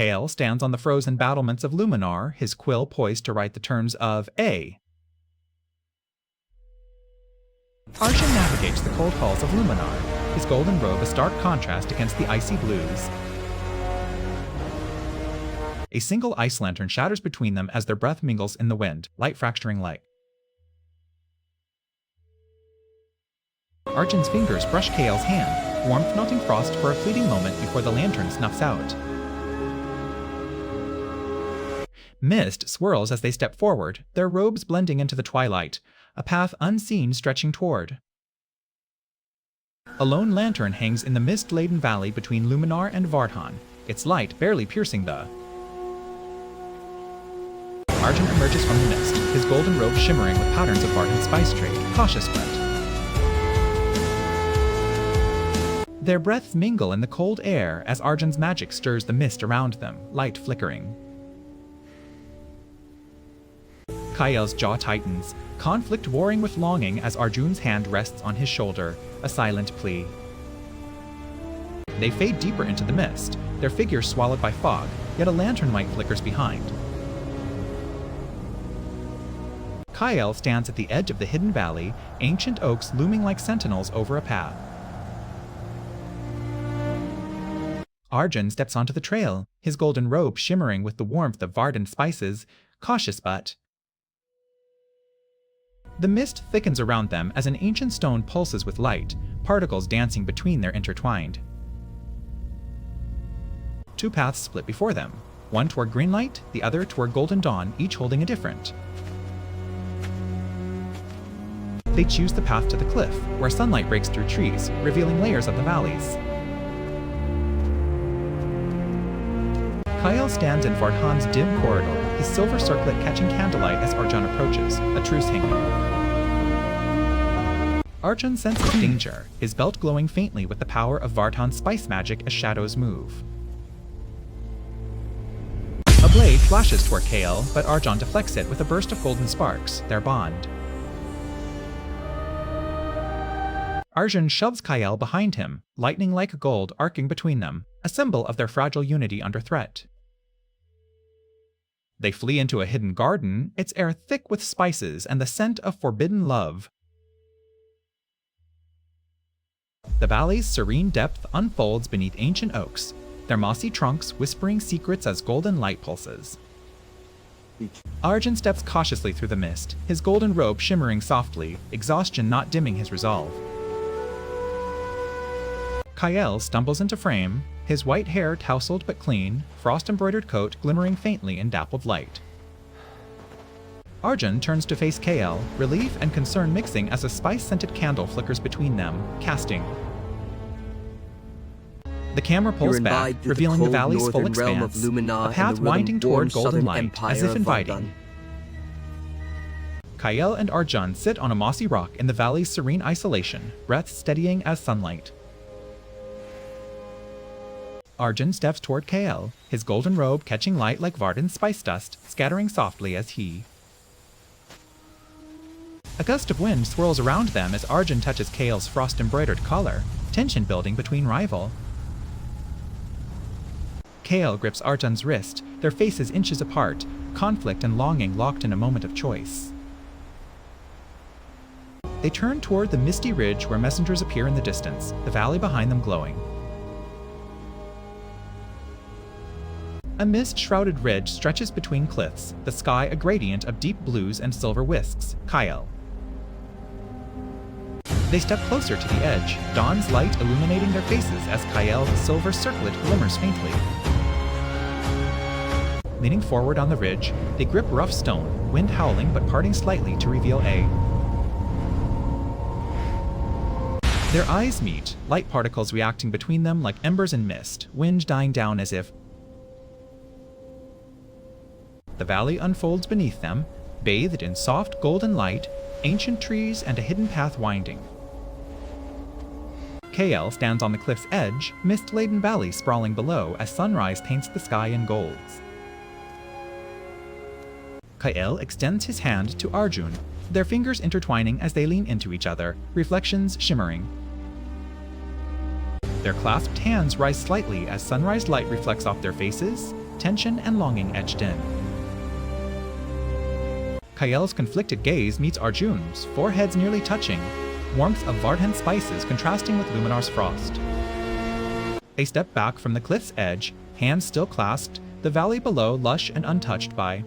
Kael stands on the frozen battlements of Luminar, his quill poised to write the terms of A. Arjun navigates the cold halls of Luminar, his golden robe a stark contrast against the icy blues. A single ice lantern shatters between them as their breath mingles in the wind, light fracturing light. Arjun's fingers brush Kael's hand, warmth melting frost for a fleeting moment before the lantern snuffs out. Mist swirls as they step forward, their robes blending into the twilight, a path unseen stretching toward. A lone lantern hangs in the mist-laden valley between Luminar and Vardhan, its light barely piercing the. Arjun emerges from the mist, his golden robe shimmering with patterns of Vardhan's spice trade, cautious but. Their breaths mingle in the cold air as Arjun's magic stirs the mist around them, light flickering. Kael's jaw tightens, conflict warring with longing as Arjun's hand rests on his shoulder, a silent plea. They fade deeper into the mist, their figures swallowed by fog, yet a lantern light flickers behind. Kael stands at the edge of the hidden valley, ancient oaks looming like sentinels over a path. Arjun steps onto the trail, his golden robe shimmering with the warmth of Vardhan spices, cautious but. The mist thickens around them as an ancient stone pulses with light, particles dancing between their intertwined. Two paths split before them, one toward green light, the other toward golden dawn, each holding a different. They choose the path to the cliff, where sunlight breaks through trees, revealing layers of the valleys. Kael stands in Vardhan's dim corridor, his silver circlet catching candlelight as Arjun approaches, a truce hanging. Arjun senses danger, his belt glowing faintly with the power of Vardhan's spice magic as shadows move. A blade flashes toward Kael, but Arjun deflects it with a burst of golden sparks, their bond. Arjun shoves Kael behind him, lightning like gold arcing between them, a symbol of their fragile unity under threat. They flee into a hidden garden, its air thick with spices and the scent of forbidden love. The valley's serene depth unfolds beneath ancient oaks, their mossy trunks whispering secrets as golden light pulses. Arjun steps cautiously through the mist, his golden robe shimmering softly, exhaustion not dimming his resolve. Kael stumbles into frame, his white hair tousled but clean, frost-embroidered coat glimmering faintly in dappled light. Arjun turns to face Kael, relief and concern mixing as a spice-scented candle flickers between them, casting. The camera pulls back, revealing the valley's full expanse, a path winding toward golden light, as if inviting. Kael and Arjun sit on a mossy rock in the valley's serene isolation, breath steadying as sunlight. Arjun steps toward Kael, his golden robe catching light like Vardhan's spice dust, scattering softly as he. A gust of wind swirls around them as Arjun touches Kael's frost-embroidered collar, tension building between rival. Kael grips Arjun's wrist, their faces inches apart, conflict and longing locked in a moment of choice. They turn toward the misty ridge where messengers appear in the distance, the valley behind them glowing. A mist-shrouded ridge stretches between cliffs, the sky a gradient of deep blues and silver whisks, Kael. They step closer to the edge, dawn's light illuminating their faces as Kael's silver circlet glimmers faintly. Leaning forward on the ridge, they grip rough stone, wind howling but parting slightly to reveal a. Their eyes meet, light particles reacting between them like embers in mist, wind dying down as if. The valley unfolds beneath them, bathed in soft golden light, ancient trees and a hidden path winding. Kael stands on the cliff's edge, mist-laden valley sprawling below as sunrise paints the sky in golds. Kael extends his hand to Arjun, their fingers intertwining as they lean into each other, reflections shimmering. Their clasped hands rise slightly as sunrise light reflects off their faces, tension and longing etched in. Kael's conflicted gaze meets Arjun's, foreheads nearly touching, warmth of Vardhan's spices contrasting with Luminar's frost. They step back from the cliff's edge, hands still clasped, the valley below lush and untouched by